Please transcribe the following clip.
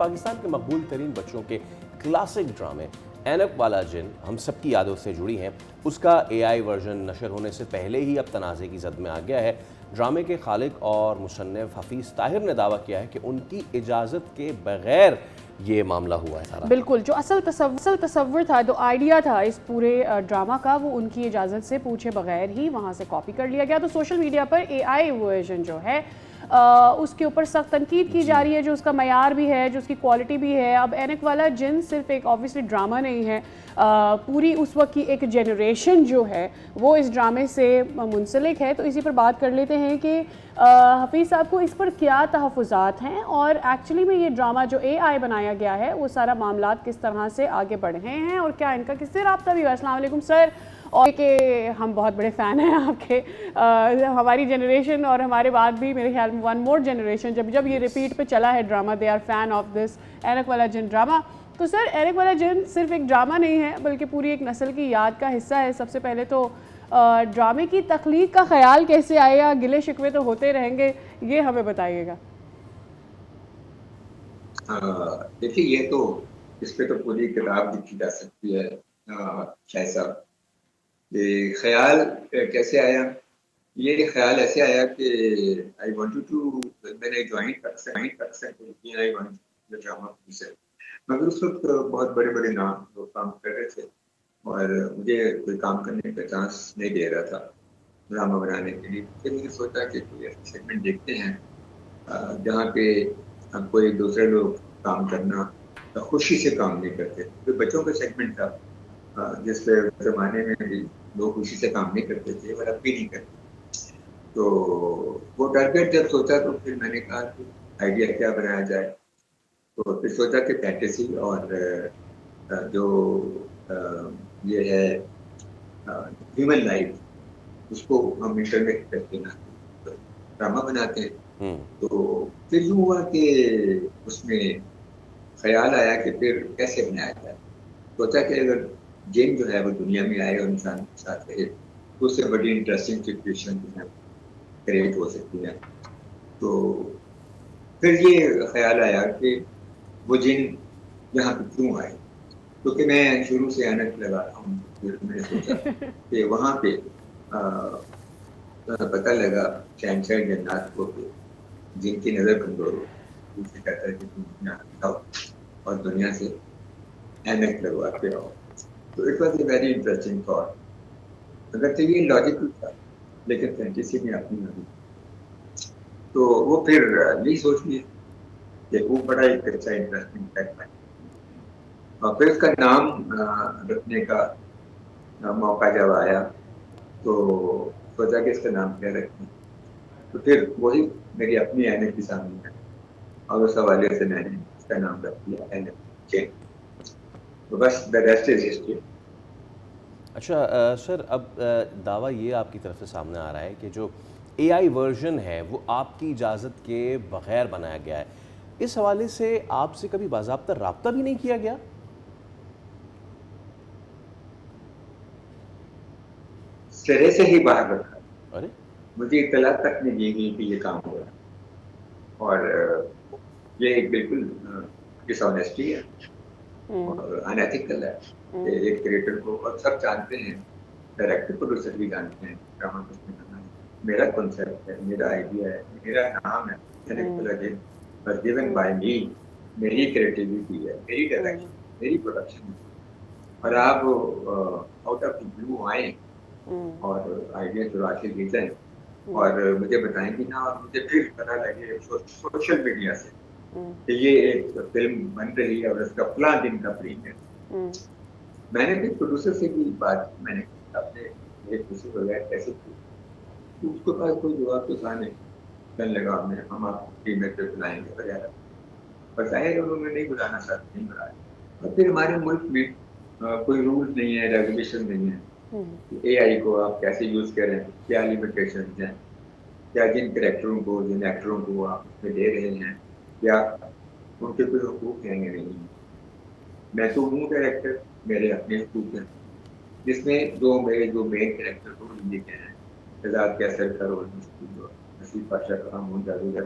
پاکستان کے مقبول ترین بچوں کے کلاسک ڈرامے اینک والا جن ہم سب کی یادوں سے جڑی ہیں، اس کا اے آئی ورژن نشر ہونے سے پہلے ہی اب تنازع کی زد میں آ گیا ہے۔ ڈرامے کے خالق اور مصنف حفیظ طاہر نے دعویٰ کیا ہے کہ ان کی اجازت کے بغیر یہ معاملہ ہوا ہے سارا۔ بالکل، جو اصل تصور تھا، جو آئیڈیا تھا اس پورے ڈرامہ کا، وہ ان کی اجازت سے پوچھے بغیر ہی وہاں سے کاپی کر لیا گیا۔ تو سوشل میڈیا پر اے آئی ورژن جو ہے اس کے اوپر سخت تنقید کی جا رہی ہے، جو اس کا معیار بھی ہے، جو اس کی کوالٹی بھی ہے۔ اب اینک والا جن صرف ایک آبویسلی ڈرامہ نہیں ہے، پوری اس وقت کی ایک جنریشن جو ہے وہ اس ڈرامے سے منسلک ہے۔ تو اسی پر بات کر لیتے ہیں کہ حفیظ صاحب کو اس پر کیا تحفظات ہیں، اور ایکچولی میں یہ ڈرامہ جو اے آئی بنایا گیا ہے وہ سارا معاملات کس طرح سے آگے بڑھے ہیں، اور کیا ان کا کس سے رابطہ بھی ہوا۔ السلام علیکم سر، اور کہ ہم بہت بڑے فین ہیں آپ کے، ہماری جنریشن اور ہمارے بعد بھی میرے خیال میں ون مور جنریشن جب یہ ریپیٹ پہ چلا ہے drama, they are fan of this اینک والا جن ڈرامہ۔ تو سر، اینک والا جن صرف ایک ڈرامہ نہیں ہے بلکہ پوری ایک نسل کی یاد کا حصہ ہے۔ سب سے پہلے تو ڈرامے کی تخلیق کا خیال کیسے آئے گا؟ گلے شکوے تو ہوتے رہیں گے، یہ ہمیں بتائیے گا۔ دیکھیے، یہ تو اس پہ تو پوری کتاب لکھی جا سکتی ہے شاہ صاحب۔ یہ خیال کیسے آیا؟ یہ خیال ایسے آیا کہ آئی وانٹڈ ٹو، میں نے جوائن کر سکتا ڈرامہ سے، مگر اس وقت بہت بڑے بڑے نام لوگ کام کر رہے تھے اور مجھے کوئی کام کرنے کا چانس نہیں دے رہا تھا ڈرامہ بنانے کے لیے۔ پھر میں نے سوچا کہ کوئی ایسا سیگمنٹ دیکھتے ہیں جہاں پہ کوئی دوسرے لوگ کام کرنا خوشی سے کام نہیں کرتے۔ تو بچوں کا سیگمنٹ تھا جس پہ زمانے میں بھی لوگ خوشی سے کام نہیں کرتے تھے اور اب بھی نہیں کرتے۔ تو وہ ٹارگیٹ جب سوچا تو پھر میں نے کہا کہ آئیڈیا کیا بنایا جائے۔ تو پھر سوچا کہ فینٹیسی اور جو یہ ہے ہیومن لائف، اس کو ہم انٹرنیٹ کر کے ڈرامہ بناتے ہیں۔ تو پھر یوں ہوا کہ اس میں خیال آیا کہ پھر کیسے بنایا جائے۔ سوچا کہ اگر جن جو ہے وہ دنیا میں آئے اور انسان کے ساتھ رہے تو اس سے بڑی انٹرسٹنگ سچویشن جو ہے کریٹ ہو سکتی ہے۔ تو پھر یہ خیال آیا کہ وہ جن یہاں پہ کیوں آئے، کیونکہ میں شروع سے اینک لگاتا ہوں۔ پھر میں نے سوچا کہ وہاں پہ پتہ لگا شہنشاہ جنات کو کہ جن کی نظر کمزور ہو، اسے کہتا ہے کہ تم دنیا آؤ اور دنیا سے اینک لگوا کے آؤ۔ تو it was a very interesting thought. اگر تو یہ لاجیکل تھا لیکن فینٹیسی میں اپنی نہیں، تو وہ پھر یہی سوچ لی کہ وہ بڑا ایک اچھا انٹرسٹنگ فیکٹ ہے۔ اور پھر اس کا نام رکھنے کا موقع جب آیا تو سوچا کہ اس کا نام کیا رکھیں، تو پھر وہی میری اپنی اینک کی سامنے ہے اور اس حوالے سے میں نے اس کا نام رکھ دیا اینک جن۔ تو بس the rest is history۔ اچھا سر، اب دعویٰ یہ آپ کی طرف سے سامنے آ رہا ہے کہ جو اے آئی ورژن ہے وہ آپ کی اجازت کے بغیر بنایا گیا ہے۔ اس حوالے سے آپ سے کبھی باضابطہ رابطہ بھی نہیں کیا گیا؟ سرے سے ہی باہر رکھا، ارے مجھے اطلاع تک نہیں دی گئی کہ یہ کام ہو رہا ہے، اور یہ ایک بالکل ڈس آنیسٹی ہے اور انیتھیکل ہے کہ ایک کریٹر کو، اور سب جانتے ہیں، ڈائریکٹر پروڈیوسر بھی جانتے ہیں ڈرامہ کس میں کرنا ہے، میرا کنسیپٹ ہے، میرا آئیڈیا ہے، میرا نام ہے given by me، میری کریٹیوٹی ہے، میری ڈائریکشن، میری پروڈکشن ہے، اور آپ آؤٹ آف بلو آئیں اور آئیڈیا چرا کے لے جائیں اور مجھے بتائیں کہ نا، اور مجھے پھر پتا لگے سوشل میڈیا سے کہ یہ ایک فلم بن رہی ہے اور اس کا فلاں دن کا پریمیئر۔ میں نے پھر پروڈیوسر سے بھی بات کی، میں نے کہا آپ نے میرے خوشی بغیر کیسے کی؟ تو اس کے پاس کوئی جواب تو تھا نہیں۔ کہنے لگا ہم آپ کو پریمیئر پہ بلائیں گے وغیرہ، بظاہر انہوں نے نہیں بلانا ساتھ نہیں بلایا۔ اور پھر ہمارے ملک میں کوئی رول نہیں ہے، ریگولیشن نہیں ہے اے آئی کو آپ کیسے یوز کریں، کیا لیمیٹیشنز ہیں، کیا جن کریکٹروں کو، جن ایکٹروں کو آپ اس میں دے رہے ہیں، کیا ان کے کوئی حقوق ہیں یا نہیں۔ میں تو ہوں ڈائریکٹر، میرے اپنے حقوق ہیں، جس میں میرے جو مین کریکٹر کو لکھے ہیں، شہزاد کیسر کا رول نصیب پاشا کا ہم جادوگر۔